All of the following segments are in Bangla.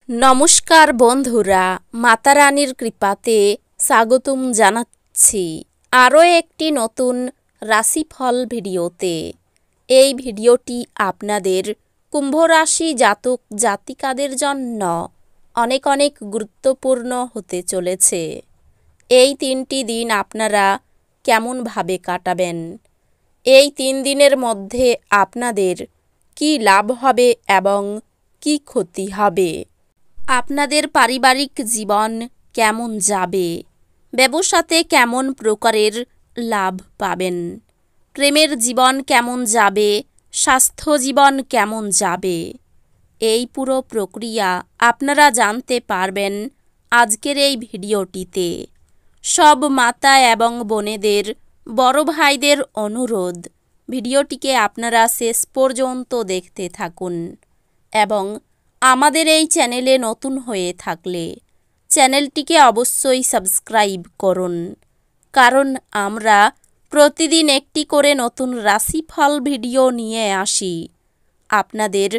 নমস্কার বন্ধুরা, মাতা রানীর কৃপাতে স্বাগতম জানাচ্ছি আরও একটি নতুন রাশিফল ভিডিওতে। এই ভিডিওটি আপনাদের কুম্ভ রাশি জাতক জাতিকাদের জন্য অনেক অনেক গুরুত্বপূর্ণ হতে চলেছে। এই 3টি দিন আপনারা কেমনভাবে কাটাবেন, এই 3 দিনের মধ্যে আপনাদের কি লাভ হবে এবং কি ক্ষতি হবে, আপনাদের পারিবারিক জীবন কেমন যাবে, ব্যবসাতে কেমন প্রকারের লাভ পাবেন, প্রেমের জীবন কেমন যাবে, স্বাস্থ্য জীবন কেমন যাবে, এই পুরো প্রক্রিয়া আপনারা জানতে পারবেন আজকের এই ভিডিওটিতে। সব মাতা এবং বোনেদের, বড় ভাইদের অনুরোধ, ভিডিওটিকে আপনারা শেষ পর্যন্ত দেখতে থাকুন এবং আমাদের এই চ্যানেলে নতুন হয়ে থাকলে চ্যানেলটিকে অবশ্যই সাবস্ক্রাইব করুন, কারণ আমরা প্রতিদিন একটি করে নতুন রাশিফল ভিডিও নিয়ে আসি আপনাদের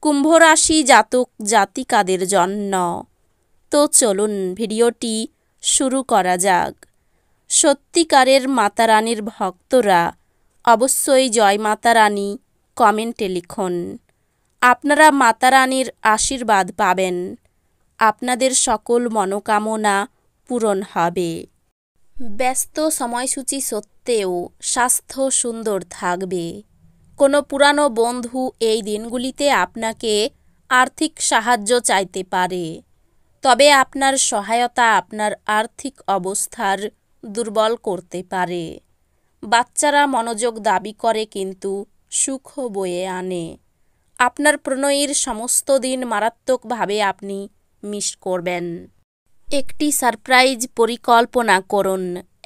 কুম্ভ রাশি জাতক জাতিকাদের জন্য। তো চলুন ভিডিওটি শুরু করা যাক। সত্যিকারের মাতা রানীর ভক্তরা অবশ্যই জয় মাতা রানী কমেন্টে লিখুন। আপনারা মাতা রানীর আশীর্বাদ পাবেন, আপনাদের সকল মনোকামনা পূরণ হবে। ব্যস্ত সময়সূচি সত্ত্বেও স্বাস্থ্য সুন্দর থাকবে। কোনো পুরানো বন্ধু এই দিনগুলিতে আপনাকে আর্থিক সাহায্য চাইতে পারে, তবে আপনার সহায়তা আপনার আর্থিক অবস্থার দুর্বল করতে পারে। বাচ্চারা মনোযোগ দাবি করে কিন্তু সুখ বয়ে আনে। আপনার প্রণয়ীর সমস্ত দিন মারাত্মকভাবে আপনি মিস করবেন। একটি সারপ্রাইজ পরিকল্পনা করুন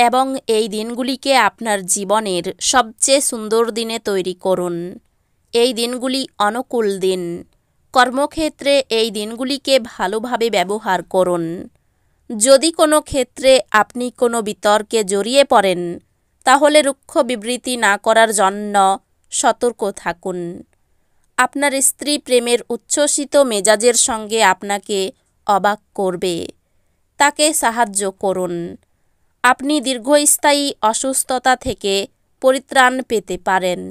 এবং এই দিনগুলিকে আপনার জীবনের সবচেয়ে সুন্দর দিনে তৈরি করুন। এই দিনগুলি অনুকূল দিন। কর্মক্ষেত্রে এই দিনগুলিকে ভালোভাবে ব্যবহার করুন। যদি কোনো ক্ষেত্রে আপনি কোনো বিতর্কে জড়িয়ে পড়েন, তাহলে রুক্ষ বিবৃতি না করার জন্য সতর্ক থাকুন। আপনার স্ত্রী প্রেমের উচ্ছ্বসিত মেজাজের সঙ্গে আপনাকে অবাক করবে, তাকে সাহায্য করুন। আপনি দীর্ঘস্থায়ী অসুস্থতা থেকে পরিত্রাণ পেতে পারেন।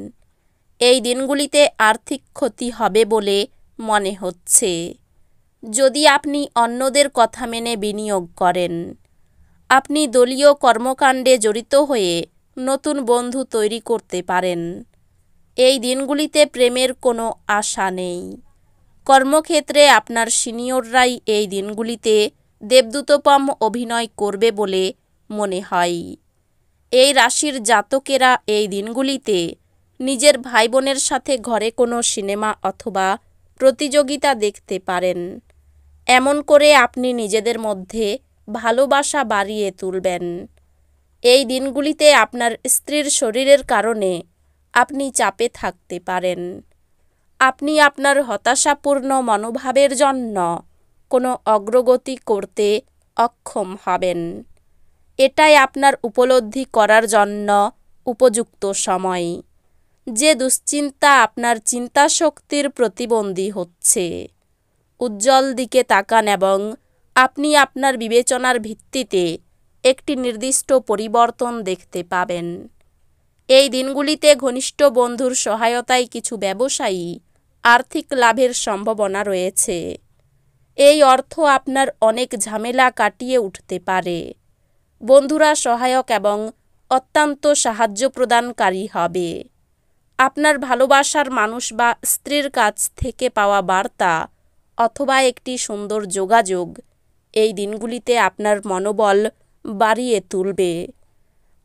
এই দিনগুলিতে আর্থিক ক্ষতি হবে বলে মনে হচ্ছে, যদি আপনি অন্যদের কথা মেনে বিনিয়োগ করেন। আপনি দলীয় কর্মকাণ্ডে জড়িত হয়ে নতুন বন্ধু তৈরি করতে পারেন। এই দিনগুলিতে প্রেমের কোনো আশা নেই। কর্মক্ষেত্রে আপনার সিনিয়ররাই এই দিনগুলিতে দেবদূতোপম অভিনয় করবে বলে মনে হয়। এই রাশির জাতকেরা এই দিনগুলিতে নিজের ভাই বোনের সাথে ঘরে কোনো সিনেমা অথবা প্রতিযোগিতা দেখতে পারেন। এমন করে আপনি নিজেদের মধ্যে ভালোবাসা বাড়িয়ে তুলবেন। এই দিনগুলিতে আপনার স্ত্রীর শরীরের কারণে আপনি চাপে থাকতে পারেন। আপনি আপনার হতাশাপূর্ণ মনোভাবের জন্য কোনো অগ্রগতি করতে অক্ষম হবেন। এটাই আপনার উপলব্ধি করার জন্য উপযুক্ত সময় যে দুশ্চিন্তা আপনার চিন্তাশক্তির প্রতিবন্ধী হচ্ছে। উজ্জ্বল দিকে তাকান এবং আপনি আপনার বিবেচনার ভিত্তিতে একটি নির্দিষ্ট পরিবর্তন দেখতে পাবেন। এই দিনগুলিতে ঘনিষ্ঠ বন্ধুর সহায়তায় কিছু ব্যবসায়ী আর্থিক লাভের সম্ভাবনা রয়েছে। এই অর্থ আপনার অনেক ঝামেলা কাটিয়ে উঠতে পারে। বন্ধুরা সহায়ক এবং অত্যন্ত সাহায্য প্রদানকারী হবে। আপনার ভালোবাসার মানুষ বা স্ত্রীর কাছ থেকে পাওয়া বার্তা অথবা একটি সুন্দর যোগাযোগ এই দিনগুলিতে আপনার মনোবল বাড়িয়ে তুলবে।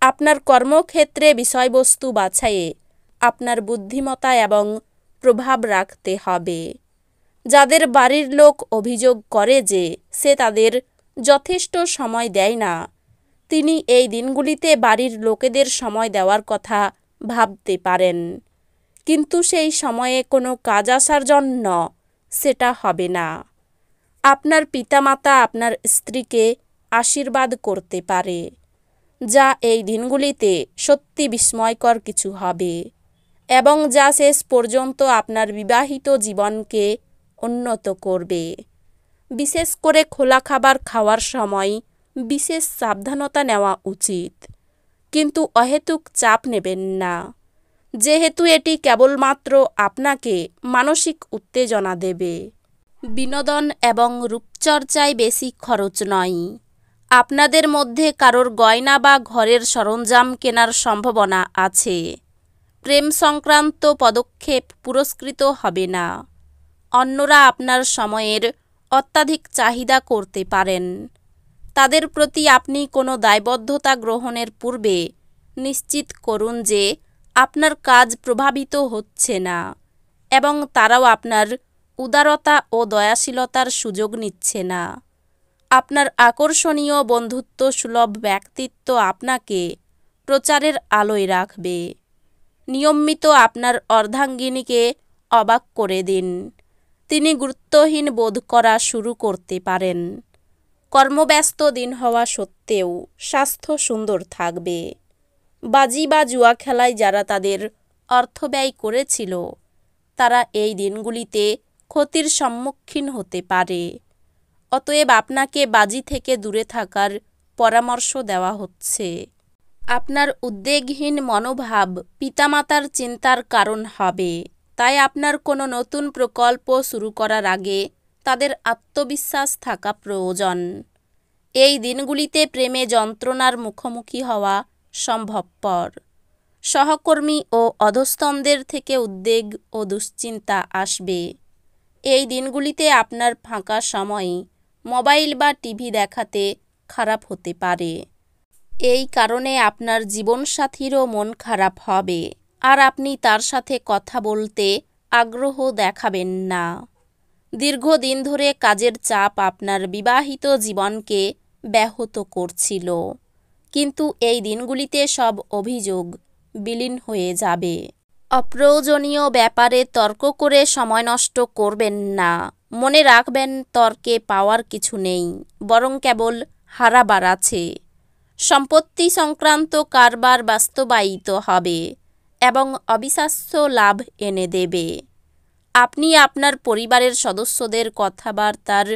আপনার কর্মক্ষেত্রে বিষয়বস্তু বাছাইয়ে আপনার বুদ্ধিমত্তা এবং প্রভাব রাখতে হবে। যাদের বাড়ির লোক অভিযোগ করে যে সে তাদের যথেষ্ট সময় দেয় না, তিনি এই দিনগুলিতে বাড়ির লোকেদের সময় দেওয়ার কথা ভাবতে পারেন, কিন্তু সেই সময়ে কোনো কাজ আসার জন্য সেটা হবে না। আপনার পিতামাতা আপনার স্ত্রীকে আশীর্বাদ করতে পারে, যা এই দিনগুলিতে সত্যি বিস্ময়কর কিছু হবে এবং যা শেষ পর্যন্ত আপনার বিবাহিত জীবনকে উন্নত করবে। বিশেষ করে খোলা খাবার খাওয়ার সময় বিশেষ সাবধানতা নেওয়া উচিত, কিন্তু অহেতুক চাপ নেবেন না, যেহেতু এটি কেবলমাত্র আপনাকে মানসিক উত্তেজনা দেবে। বিনোদন এবং রূপচর্চায় বেশি খরচ নয়। আপনাদের মধ্যে কারোর গয়না বা ঘরের সরঞ্জাম কেনার সম্ভাবনা আছে। প্রেম সংক্রান্ত পদক্ষেপ পুরস্কৃত হবে না। অন্যরা আপনার সময়ের অত্যাধিক চাহিদা করতে পারেন। তাদের প্রতি আপনি কোনো দায়বদ্ধতা গ্রহণের পূর্বে নিশ্চিত করুন যে আপনার কাজ প্রভাবিত হচ্ছে না এবং তারাও আপনার উদারতা ও দয়াশীলতার সুযোগ নিচ্ছে না। আপনার আকর্ষণীয় বন্ধুত্ব সুলভ ব্যক্তিত্ব আপনাকে প্রচারের আলোয় রাখবে। নিয়মিত আপনার অর্ধাঙ্গিনীকে অবাক করে দিন। তিনি গুরুত্বহীন বোধ করা শুরু করতে পারেন। কর্মব্যস্ত দিন হওয়া সত্ত্বেও স্বাস্থ্য সুন্দর থাকবে। বাজি বা জুয়া খেলায় যারা তাদের অর্থ ব্যয় করেছিল, তারা এই দিনগুলিতে ক্ষতির সম্মুখীন হতে পারে। অতএব আপনাকে বাজি থেকে দূরে থাকার পরামর্শ দেওয়া হচ্ছে। আপনার উদ্বেগহীন মনোভাব পিতামাতার চিন্তার কারণ হবে, তাই আপনার কোনো নতুন প্রকল্প শুরু করার আগে তাদের আত্মবিশ্বাস থাকা প্রয়োজন। এই দিনগুলিতে প্রেমে যন্ত্রণার মুখোমুখি হওয়া সম্ভবপর। সহকর্মী ও অধস্তনদের থেকে উদ্বেগ ও দুশ্চিন্তা আসবে। এই দিনগুলিতে আপনার ফাঁকা সময় মোবাইল বা টিভি দেখাতে খারাপ হতে পারে। এই কারণে আপনার জীবনসাথীরও মন খারাপ হবে আর আপনি তার সাথে কথা বলতে আগ্রহ দেখাবেন না। দীর্ঘদিন ধরে কাজের চাপ আপনার বিবাহিত জীবনকে ব্যাহত করছিল, কিন্তু এই দিনগুলিতে সব অভিযোগ বিলীন হয়ে যাবে। অপ্রয়োজনীয় ব্যাপারে তর্ক করে সময় নষ্ট করবেন না। মনে রাখবেন, তর্কে পাওয়ার কিছু নেই, বরং কেবল হারাবার আছে। সম্পত্তি সংক্রান্ত কারবার বাস্তবায়িত হবে এবং অবিশ্বাস্য লাভ এনে দেবে। আপনি আপনার পরিবারের সদস্যদের কথাবার্তার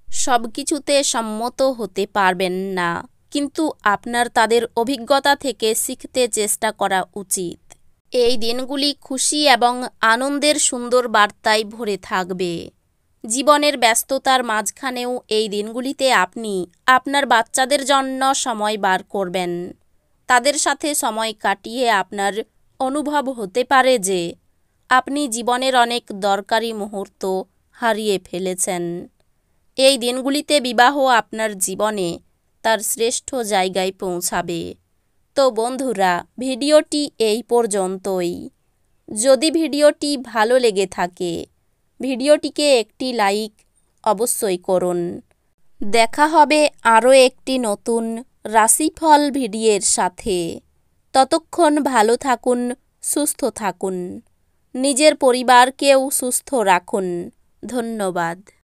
সবকিছুতে সম্মত হতে পারবেন না, কিন্তু আপনার তাদের অভিজ্ঞতা থেকে শিখতে চেষ্টা করা উচিত। এই দিনগুলি খুশি এবং আনন্দের সুন্দর বার্তায় ভরে থাকবে। জীবনের ব্যস্ততার মাঝখানেও এই দিনগুলিতে আপনি আপনার বাচ্চাদের জন্য সময় বার করবেন। তাদের সাথে সময় কাটিয়ে আপনার অনুভব হতে পারে যে আপনি জীবনের অনেক দরকারি মুহূর্ত হারিয়ে ফেলেছেন। এই দিনগুলিতে বিবাহ আপনার জীবনে তার শ্রেষ্ঠ জায়গায় পৌঁছাবে। তো বন্ধুরা, ভিডিওটি এই পর্যন্তই। যদি ভিডিওটি ভালো লেগে থাকে, ভিডিওটিকে একটি লাইক অবশ্যই করুন। দেখা হবে আরও একটি নতুন রাশিফল ভিডিওর সাথে। ততক্ষণ ভালো থাকুন, সুস্থ থাকুন, নিজের পরিবারকেও সুস্থ রাখুন। ধন্যবাদ।